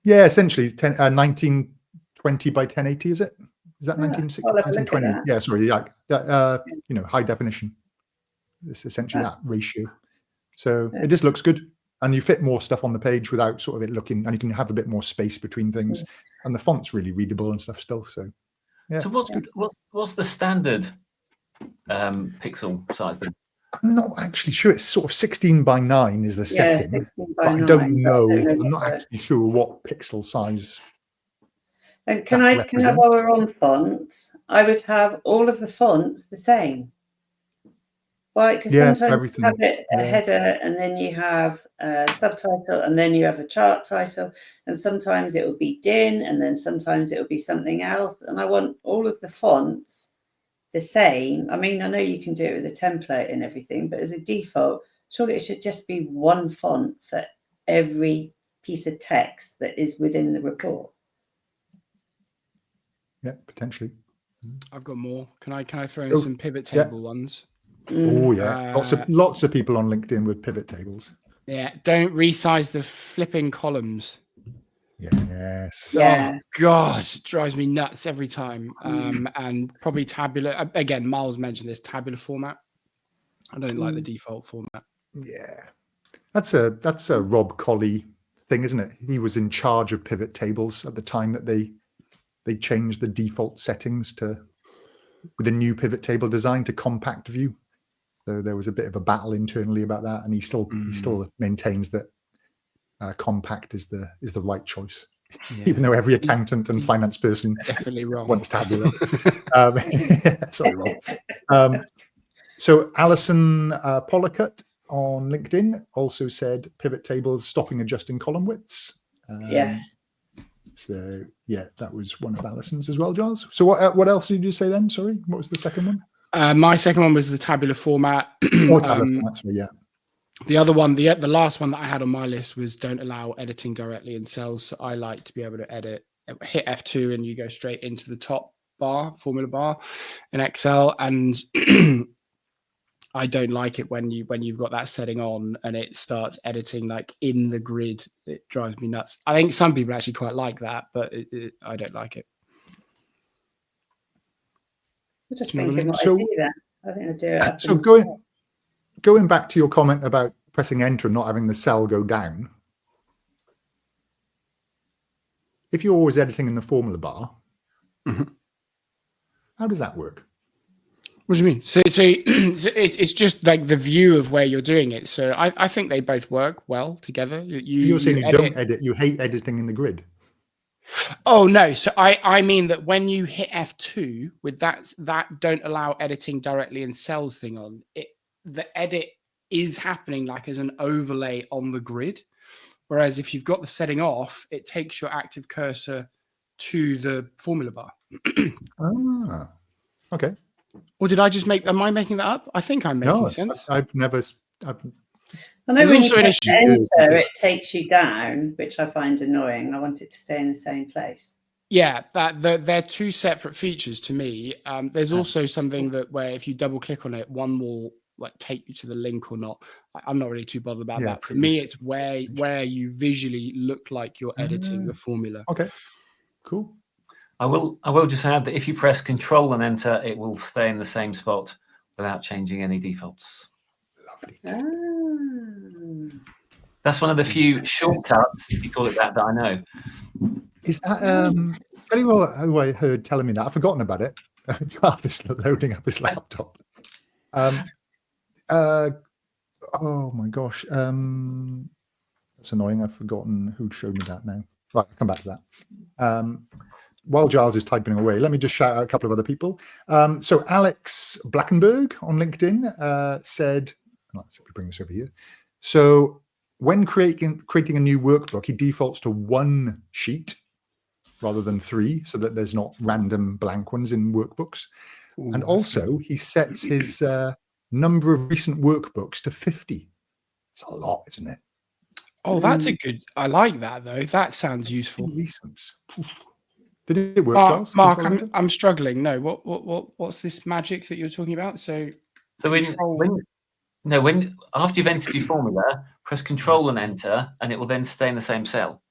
Yeah, essentially 1920 by 1080, is it? Is that 1920? Yeah, sorry. High definition. It's essentially that ratio. So it just looks good. And you fit more stuff on the page without sort of it looking, and you can have a bit more space between things. And the font's really readable and stuff still. So yeah. So what's the standard pixel size then? I'm not actually sure. It's sort of 16 by 9 is the setting. But I don't know. I'm not actually sure what pixel size. And can I, while we're on fonts, I would have all of the fonts the same. Right, because sometimes you have a header, and then you have a subtitle, and then you have a chart title, and sometimes it will be DIN, and then sometimes it will be something else. And I want all of the fonts the same. I mean, I know you can do it with a template and everything, but as a default, surely it should just be one font for every piece of text that is within the report. Yeah, potentially. I've got more. Can I throw in some pivot table ones? Oh yeah, lots of people on LinkedIn with pivot tables. Yeah, don't resize the flipping columns. Yes. Oh God, it drives me nuts every time. And probably tabular. Again, Miles mentioned this tabular format. I don't like the default format. Yeah, that's a Rob Colley thing, isn't it? He was in charge of pivot tables at the time that they changed the default settings with a new pivot table design to compact view. So there was a bit of a battle internally about that, and he still maintains that compact is the right choice, even though every accountant and finance person definitely wrong wants tabular. Sorry, Rob. So Alison Pollicut on LinkedIn also said pivot tables stopping adjusting column widths. Yes. So yeah, that was one of Alison's as well, Giles. So what else did you say then? Sorry, what was the second one? My second one was the tabular format. Tabular format, sorry, yeah. The other one, the last one that I had on my list was don't allow editing directly in cells. So I like to be able to hit F2 and you go straight into the top bar, formula bar in Excel. And I don't like it when you've got that setting on and it starts editing like in the grid. It drives me nuts. I think some people actually quite like that, but I don't like it. I'm just thinking what I do then. I think I do it. So going back to your comment about pressing enter and not having the cell go down. if you're always editing in the formula bar, how does that work? What do you mean? So it's just like the view of where you're doing it. So I think they both work well together. You're saying you don't edit, you hate editing in the grid. Oh no! So I mean that when you hit F2 with that don't allow editing directly in cells thing on it, the edit is happening like as an overlay on the grid. Whereas if you've got the setting off, it takes your active cursor to the formula bar. Okay. Or did I just am I making that up? I think I'm making sense. I've never. I know when you also an press issue. enter, it takes you down, which I find annoying. I want it to stay in the same place. Yeah, they're two separate features to me. There's also something that where if you double click on it, one will like take you to the link or not. I'm not really too bothered about that. For me, it's where you visually look like you're editing the formula. Okay, cool. I will just add that if you press Control and Enter, it will stay in the same spot without changing any defaults. Lovely. That's one of the few shortcuts, if you call it that I know. Is that tell you what, who I heard telling me that? I've forgotten about it. Giles is loading up his laptop. Oh my gosh. That's annoying. I've forgotten who showed me that now. Right, I'll come back to that. While Giles is typing away, let me just shout out a couple of other people. So Alex Blackenberg on LinkedIn said, let's bring this over here. So when creating a new workbook, he defaults to one sheet rather than 3, so that there's not random blank ones in workbooks. Ooh, and also he sets his number of recent workbooks to 50. It's a lot, isn't it? Oh, that's a good. I like that though. That sounds useful. Recent. Did it work, Mark? I'm struggling. No, what's this magic that you're talking about? So when after you've entered your formula, press Control and Enter, and it will then stay in the same cell.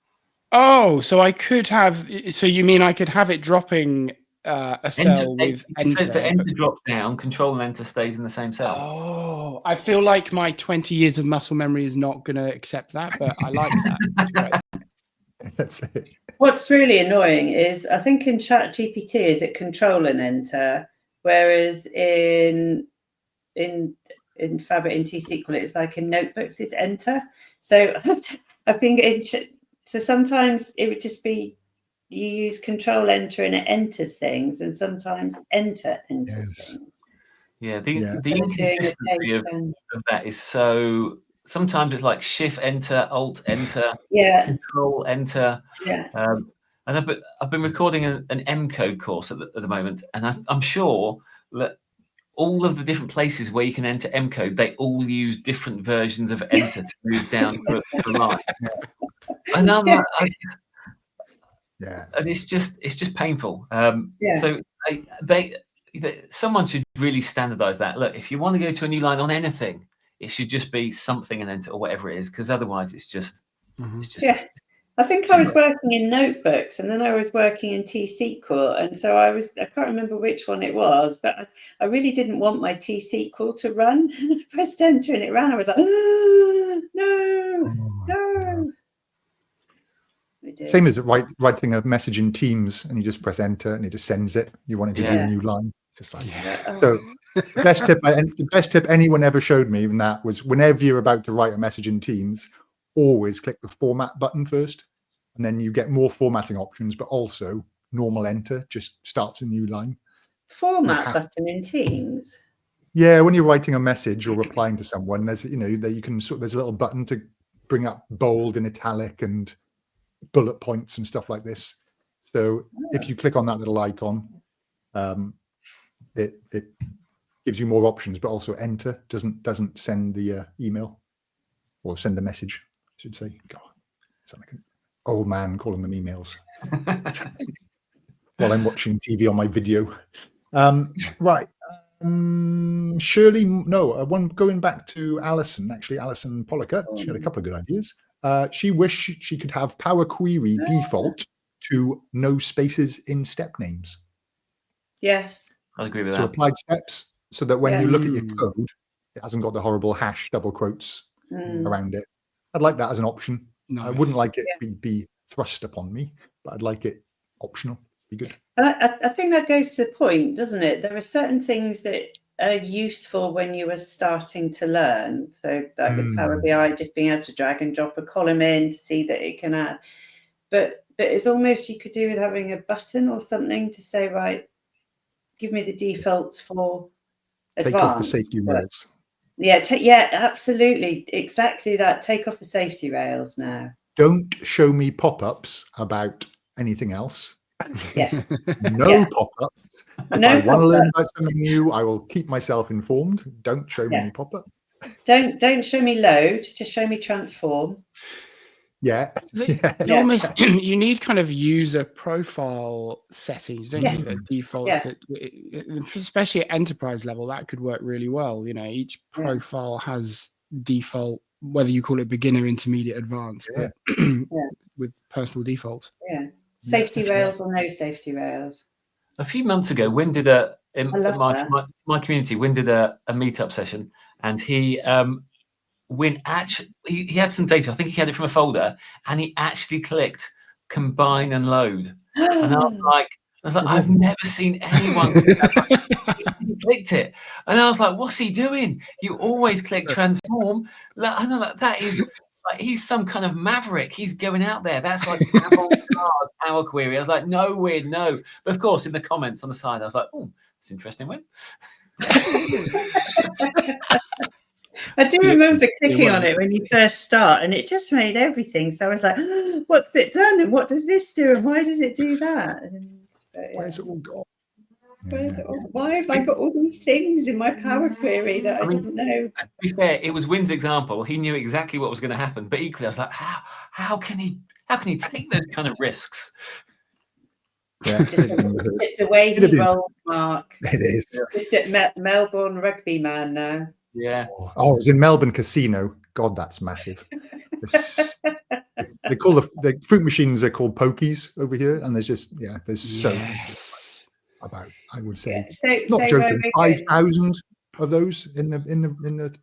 Oh, so I could have. So you mean I could have it dropping a cell with Enter? So Enter drops down, Control and Enter stays in the same cell. Oh, I feel like my 20 years of muscle memory is not going to accept that, but I like that. That's great. That's it. What's really annoying is I think in ChatGPT is it Control and Enter, whereas in Fabric in T-SQL it's like in Notebooks it's Enter. So I've been getting so sometimes it would just be you use Control Enter and it enters things, and sometimes Enter enters things. Yeah, the inconsistency of that is so. Sometimes it's like Shift Enter, Alt Enter, Control Enter. Yeah. And I've been recording an M code course at the moment, and I'm sure that all of the different places where you can enter M code, they all use different versions of Enter to move down the line. And I'm like, and it's just painful. So someone should really standardize that. Look, if you want to go to a new line on anything, it should just be something and Enter or whatever it is, because otherwise it's just. I think I was working in Notebooks and then I was working in T-SQL, and so I can't remember which one it was, but I really didn't want my T-SQL to run. And I pressed Enter and it ran. I was like, no. Same as writing a message in Teams, and you just press Enter and it just sends it. You want it to do a new line. It's just like so. The best tip anyone ever showed me, even that, was whenever you're about to write a message in Teams, always click the format button first, and then you get more formatting options, but also normal Enter just starts a new line. Format button in Teams? Yeah, when you're writing a message or replying to someone, there's you can there's a little button to bring up bold and italic and bullet points and stuff like this. So if you click on that little icon, it gives you more options, but also Enter doesn't send the email or send the message, I should say. God, sound like an old man calling them emails while I'm watching TV on my video. Right. Shirley, one going back to Alison, actually, Alison Pollicker. She had a couple of good ideas. She wished she could have Power Query default to no spaces in step names. Yes. I agree with that. So applied steps, so that when you look at your code, it hasn't got the horrible hash double quotes around it. I'd like that as an option. Nice. I wouldn't like it be thrust upon me, but I'd like it optional. Be good. I think that goes to the point, doesn't it? There are certain things that are useful when you are starting to learn. So like with Power BI, just being able to drag and drop a column in to see that it can add. But it's almost you could do with having a button or something to say, right, give me the defaults for advanced. Take off the safety rails. Yeah, absolutely. Exactly that. Take off the safety rails now. Don't show me pop-ups about anything else. Yes. No pop-ups. If No I want to pop-ups. learn about something new, I will keep myself informed. Don't show me any pop-up. Don't show me load, just show me transform. Yeah. Almost you need kind of user profile settings, don't you? That defaults that, especially at enterprise level, that could work really well. You know, each profile has default, whether you call it beginner, intermediate, advanced, but with personal defaults. Yeah. Safety rails or no safety rails. A few months ago, Wynn did my community. Wynn did a meetup session, and Wynn actually he had some data. I think he had it from a folder, and he actually clicked combine and load. And I was like, I've never seen anyone. He clicked it, and I was like, what's he doing? You always click transform. I know that is. Like he's some kind of maverick. He's going out there. That's like avant-garde Power Query. I was like, no, Wynn, no. But of course, in the comments on the side, I was like, oh, that's interesting, Wynn. I do remember clicking on it when you first start, and it just made everything. So I was like, oh, what's it done? And what does this do? And why does it do that? Where's it all gone? Why have I got all these things in my Power Query that I didn't know? To be fair, it was Wynn's example. He knew exactly what was going to happen. But equally, I was like, how can he take those kind of risks? Yeah. Just the way he rolls, Mark. It is. Just at Melbourne Rugby man now. Yeah. Oh, it was in Melbourne Casino. God, that's massive. They call the fruit machines are called pokies over here, and there's just about, I would say, not joking, 5,000 of those in the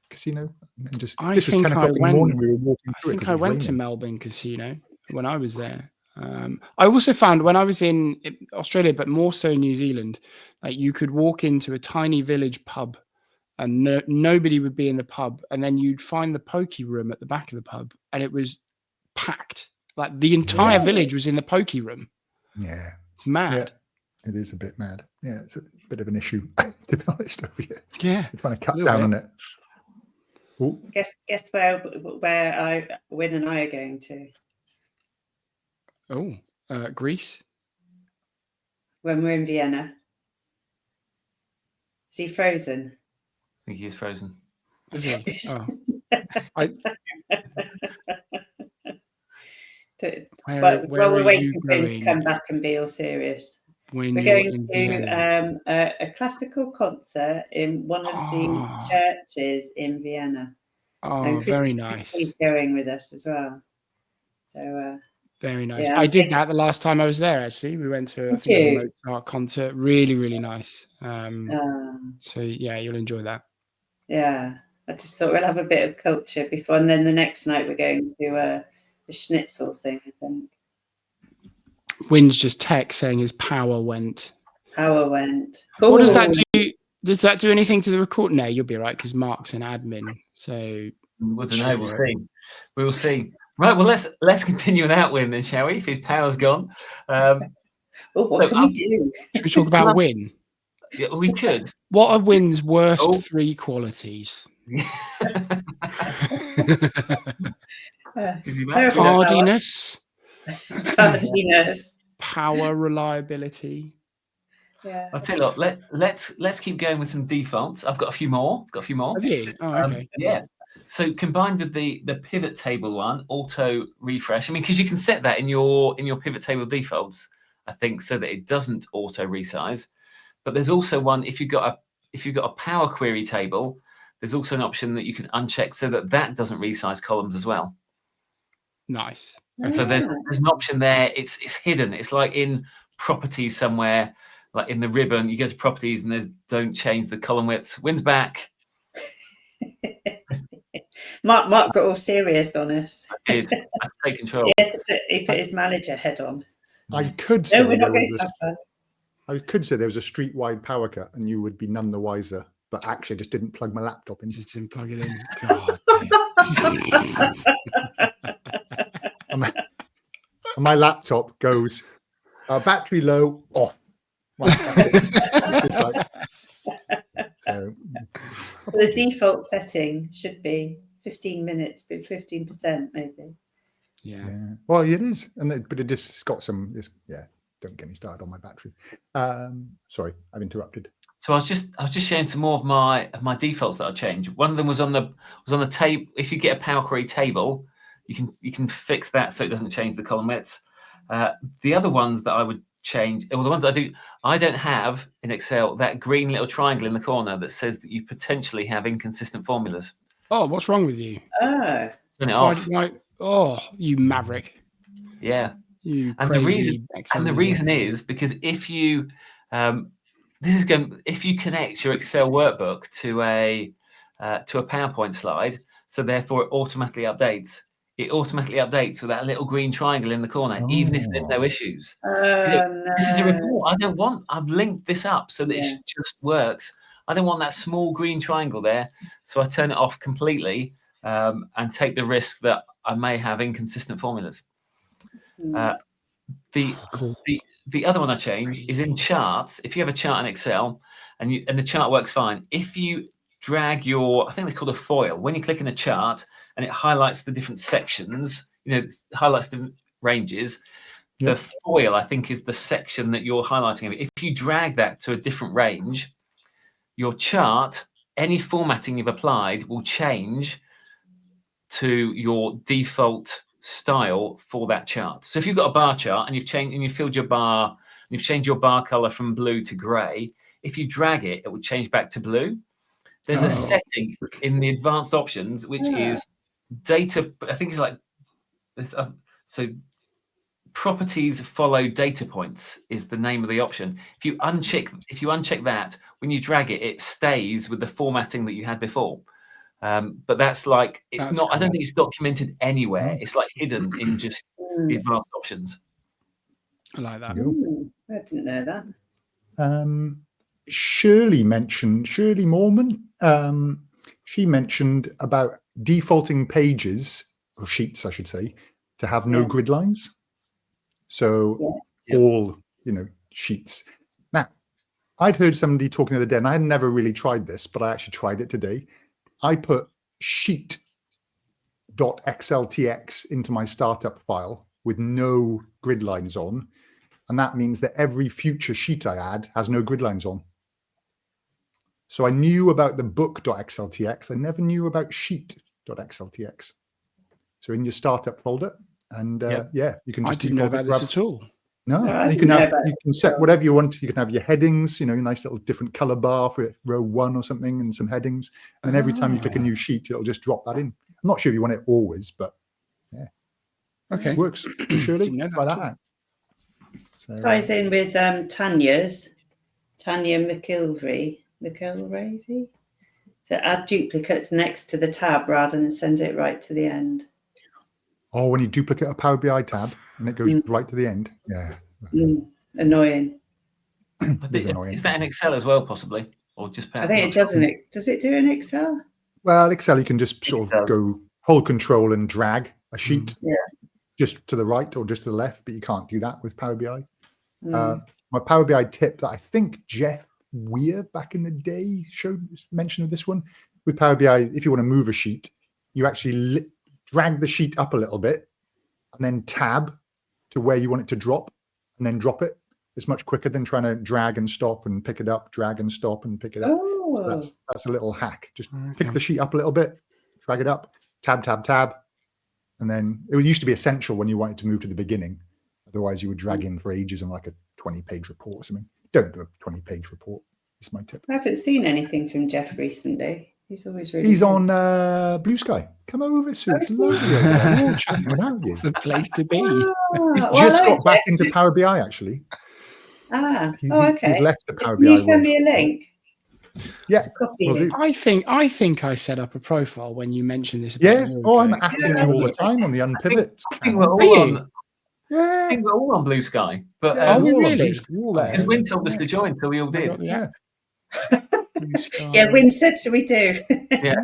casino. And just this was 10 o'clock in the morning. We were walking through. I think I went to Melbourne Casino when I was there. I also found when I was in Australia, but more so New Zealand, like you could walk into a tiny village pub and nobody would be in the pub, and then you'd find the pokey room at the back of the pub, and it was packed. Like the entire village was in the pokey room. Yeah, it's mad. Yeah, it is a bit mad. Yeah, it's a bit of an issue to be honest over here. Yeah, we're trying to cut down on it. Ooh. Guess where Wynn and I are going to. Oh, Greece. When we're in Vienna. Is he frozen? I think he is frozen. Is he? Oh. While we're waiting for him to come back and be all serious. We're going to a classical concert in one of the churches in Vienna. Oh, very nice. He's going with us as well. So very nice. Yeah, I did that the last time I was there. Actually, we went to a Mozart concert. Really, really nice. So yeah, you'll enjoy that. Yeah, I just thought we'll have a bit of culture before, and then the next night we're going to a schnitzel thing, I think. Wynn's just text saying his power went. Power went. What does that do? Does that do anything to the record? No, you'll be right because Mark's an admin. So we'll see. We will see. Right. Well, let's continue without Wynn then, shall we? If his power's gone. What can we do? Should we talk about Wynn? Yeah, we could. What are Wynn's worst 3 qualities? Tardiness. Power reliability. Yeah. I'll tell you what, let's keep going with some defaults. I've got a few more. Have you? Oh, okay. Yeah. So combined with the pivot table one, auto refresh. I mean, because you can set that in your pivot table defaults, I think, so that it doesn't auto resize. But there's also one if you've got a Power Query table, there's also an option that you can uncheck so that doesn't resize columns as well. Nice. So there's an option there. It's hidden. It's like in properties somewhere, like in the ribbon. You go to properties and there's don't change the column width. Wynn's back. Mark got all serious on us. I did. I take control. He put his manager head on. I could No, say we're not there going was to a, have fun. I could say there was a street-wide power cut, and you would be none the wiser. But actually, I just didn't plug my laptop in. Just didn't plug it in. God. And my laptop goes battery low, off. Right, it's just like, so. The default setting should be 15 minutes, but 15% maybe. Yeah. Well, it is, but it just it's got some. Yeah, don't get me started on my battery. Sorry, I've interrupted. So I was just sharing some more of my defaults that I changed. One of them was on the table. If you get a Power Query table, you can fix that so it doesn't change the column widths. The other ones that I would change, or the ones that I don't have in Excel, that green little triangle in the corner that says that you potentially have inconsistent formulas. Oh, what's wrong with you? Oh. Turn it off. Why? Oh, you maverick. Yeah. You And crazy the reason is because if you if you connect your Excel workbook to a PowerPoint slide, so therefore it automatically updates. It automatically updates with that little green triangle in the corner, even if there's no issues. No. This is a report. I've linked this up so that it just works. I don't want that small green triangle there, so I turn it off completely and take the risk that I may have inconsistent formulas. The other one I changed is in charts. If you have a chart in Excel and the chart works fine, if you drag I think they're called a foil. When you click in a chart and it highlights the different sections, highlights the ranges. Yep. The foil, I think, is the section that you're highlighting. If you drag that to a different range, your chart, any formatting you've applied will change to your default style for that chart. So if you've got a bar chart and you've filled your bar, and you've changed your bar color from blue to gray, if you drag it, it will change back to blue. There's a setting in the advanced options which is data. I think it's like so. Properties follow data points is the name of the option. If you uncheck that, when you drag it, it stays with the formatting that you had before. But that's like it's not. Cool. I don't think it's documented anywhere. It's like hidden in just the advanced options. I like that. I didn't know that. Shirley Mormon. She mentioned about defaulting pages or sheets, I should say, to have no grid lines. So all sheets. Now, I'd heard somebody talking the other day, and I had never really tried this, but I actually tried it today. I put sheet.xltx into my startup file with no grid lines on. And that means that every future sheet I add has no grid lines on. So I knew about the book.xltx. I never knew about sheet.xltx. So in your startup folder, and you can just I didn't know about this at all. No, you can set whatever you want. You can have your headings, nice little different color bar for row 1 or something, and some headings. And every time you click a new sheet, it'll just drop that in. I'm not sure if you want it always, but okay, it works. Surely by that. So, ties in with Tanya McIlvray. So add duplicates next to the tab rather than send it right to the end. Oh, when you duplicate a Power BI tab and it goes right to the end. Yeah. Annoying. Is that in Excel as well, possibly? Or just Power? I think it doesn't. Does it do in Excel? Well, Excel, you can just sort of go hold control and drag a sheet just to the right or just to the left, but you can't do that with Power BI. My Power BI tip that I think Jeff Weir back in the day mentioned this one with Power BI. If you want to move a sheet, you actually drag the sheet up a little bit and then tab to where you want it to drop and then drop it. It's much quicker than trying to drag and stop and pick it up, drag and stop and pick it up. So that's a little hack. Just pick the sheet up a little bit, drag it up, tab, and then it used to be essential when you wanted to move to the beginning. Otherwise, you would drag in for ages on like a 20-page report or something. Don't do a 20-page report. That's my tip. I haven't seen anything from Jeff recently. He's always really. He's on BlueSky. Come over, Sue. It's lovely. We're all chatting without you. It's a place to be. He's just got back into Power BI, actually. Okay. He's left the Power BI. Can you send me a link? Yeah, Copy will it. do. I think I set up a profile when you mentioned this. Yeah. About Oh, I'm acting you all the time on the Unpivot. I think we're Are all you? on. I Yeah. think we're all on BlueSky, but Yeah, Are we we're all on really? BlueSky, we're all there. because Win told us to join, so we all I did. got the Yeah. app. Blue Sky. Yeah, Win said so. We do. Yeah.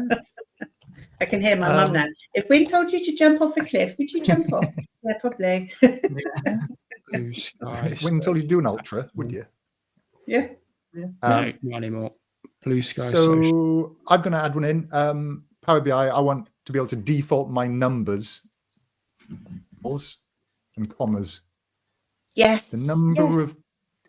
I can hear my mum now. If Win told you to jump off a cliff, would you jump off? Yeah, probably. Blue Sky. Win until you do an ultra, would you? Yeah. No, not anymore. Blue Sky. So Social. I'm going to add one in. Power BI, I want to be able to default my numbers and commas. Yes. The number yes.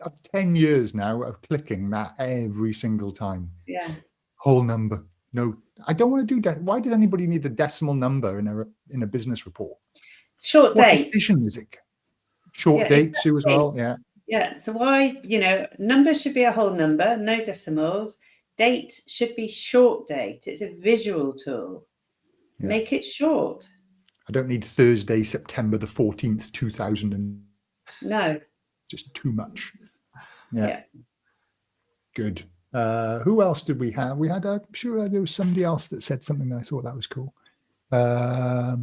of 10 years now of clicking that every single time. Yeah. Whole number. No, I don't want to do that. Why does anybody need a decimal number in a business report? Short What date. decision is it? Short Yeah, date, Sue, as exactly. well. Yeah. Yeah. So why, numbers should be a whole number, no decimals. Date should be short date. It's a visual tool. Yeah. Make it short. I don't need Thursday, September the 14th, 2000. And No. just too much. Yeah. Yeah. Good. Who else did we have? We had, sure, there was somebody else that said something that I thought that was cool. Oh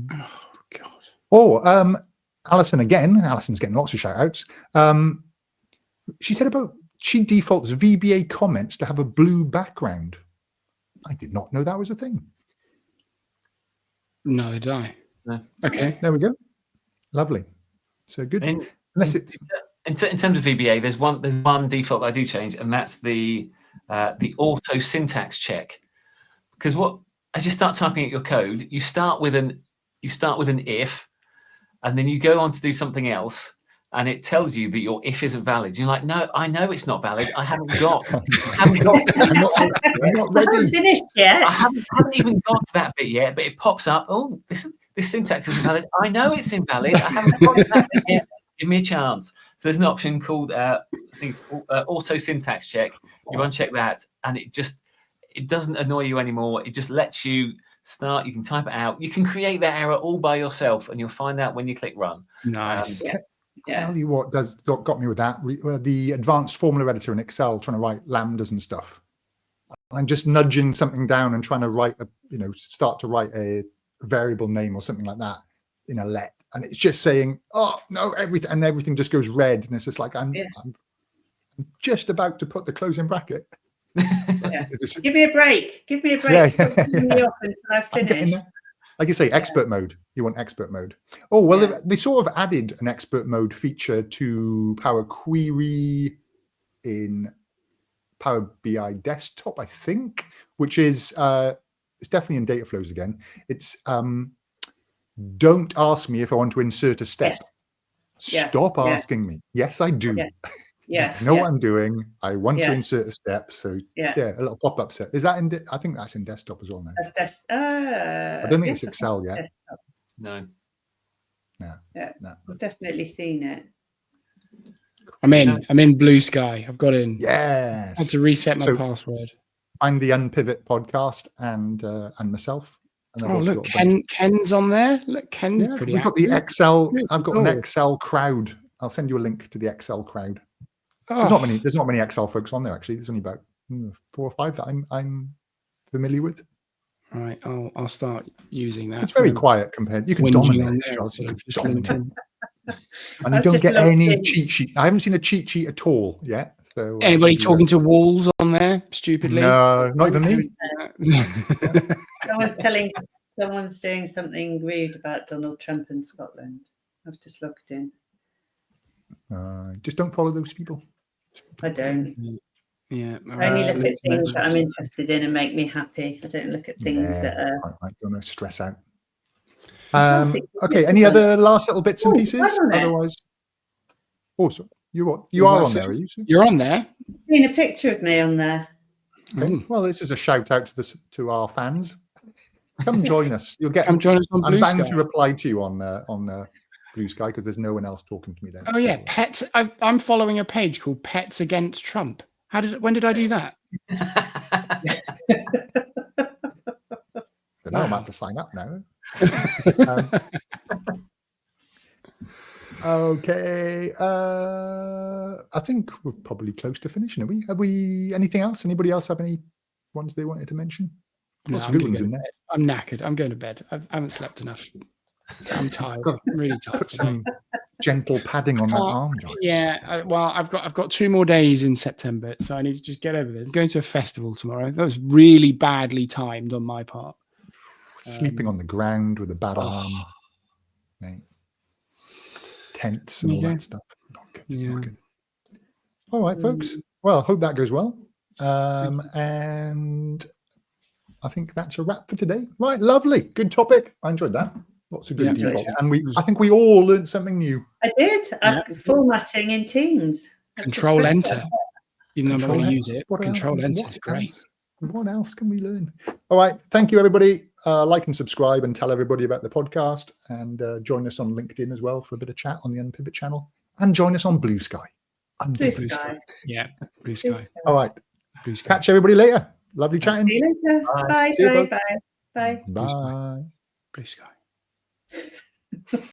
God. Alison again. Alison's getting lots of shout outs. She said she defaults VBA comments to have a blue background. I did not know that was a thing. No, did I? No. Okay. There we go. Lovely. So good. In Unless it, terms of VBA, there's one default that I do change, and that's the auto syntax check. Because as you start typing out your code, you start with an if, and then you go on to do something else, and it tells you that your if isn't valid. You're like, no, I know it's not valid. I haven't got. I'm not ready. Finished yet. I haven't even got to that bit yet, but it pops up. Oh, this syntax isn't valid. I know it's invalid. I haven't got to that bit yet. Give me a chance. So there's an option called I think it's auto syntax check. You uncheck that, and it doesn't annoy you anymore. It just lets you start. You can type it out. You can create that error all by yourself, and you'll find out when you click run. Nice. Tell you what got me with that. The advanced formula editor in Excel, trying to write lambdas and stuff. I'm just nudging something down and trying to start to write a variable name or something like that in a let, and it's just saying, oh no, everything just goes red, and it's just like I'm just about to put the closing bracket. Yeah. Give me a break. Yeah. Stop putting me off until I've finished. Like you say, expert mode. You want expert mode. Oh, well, they sort of added an expert mode feature to Power Query in Power BI Desktop, I think, which is it's definitely in data flows again. It's don't ask me if I want to insert a step. Yes. Stop asking me. Yes, I do. Yes. I know what I'm doing. I want to insert a step. So yeah, a little pop-up set. Is that in? I think that's in desktop as well now. That's I don't think it's Excel yet. Desktop. No. Yeah, I've definitely seen it. I'm in Blue Sky. I've got in. Yes. I had to reset my password. I'm the Unpivot podcast and myself. And look, Ken's on there. Look, Ken's pretty. We've got the Excel. I've got an Excel crowd. I'll send you a link to the Excel crowd. There's not many Excel folks on there actually. There's only about 4 or 5 that I'm familiar with. All right, I'll start using that. It's very quiet compared. You can dominate. Charles. You can dominate. And you don't get any cheat sheet. I haven't seen a cheat sheet at all yet. So anybody talking to walls on there stupidly? No, not even me. Someone's doing something rude about Donald Trump in Scotland. I've just logged in. Just don't follow those people. I don't. Yeah. I only look at things that I'm interested in and make me happy. I don't look at things that are. I don't want to stress out. Okay. Any other last little bits and pieces? Otherwise, so you are on there, are you? You're on there. I've seen a picture of me on there. Okay. Well, this is a shout out to our fans. Come join us. You'll get. Come join us on Blue Sky. I'm bound to reply to you on Blue Sky because there's no one else talking to me there. Oh yeah, pets. I'm following a page called Pets Against Trump. When did I do that? I'm about to sign up now. Okay. I think we're probably close to finishing. Are we? Have we? Anything else? Anybody else have any ones they wanted to mention? No, Lots I'm of good gonna ones go in to there. bed. I'm knackered. I'm going to bed. I haven't slept enough. I'm tired. I'm really tired. Put some gentle padding on that arm, Giles. Yeah. Well, I've got 2 more days in September, so I need to just get over there. I'm going to a festival tomorrow. That was really badly timed on my part. Sleeping on the ground with a bad arm. Mate. Tents and all that stuff. Not good. Yeah. Not good. All right, folks. Well, hope that goes well. And I think that's a wrap for today. Right, lovely. Good topic. I enjoyed that. Lots of good defaults. And I think we all learned something new. I did. Formatting in Teams. Control Enter. Even though I'm not going to use it. What Control else? Enter is great. What else can we learn? All right. Thank you, everybody. Like and subscribe and tell everybody about the podcast. And join us on LinkedIn as well for a bit of chat on the Unpivot channel. And join us on BlueSky. BlueSky. Yeah, BlueSky. All right. BlueSky. Catch everybody later. Lovely chatting. See you later. Bye. See you, Bye. folks. Bye. Bye. BlueSky.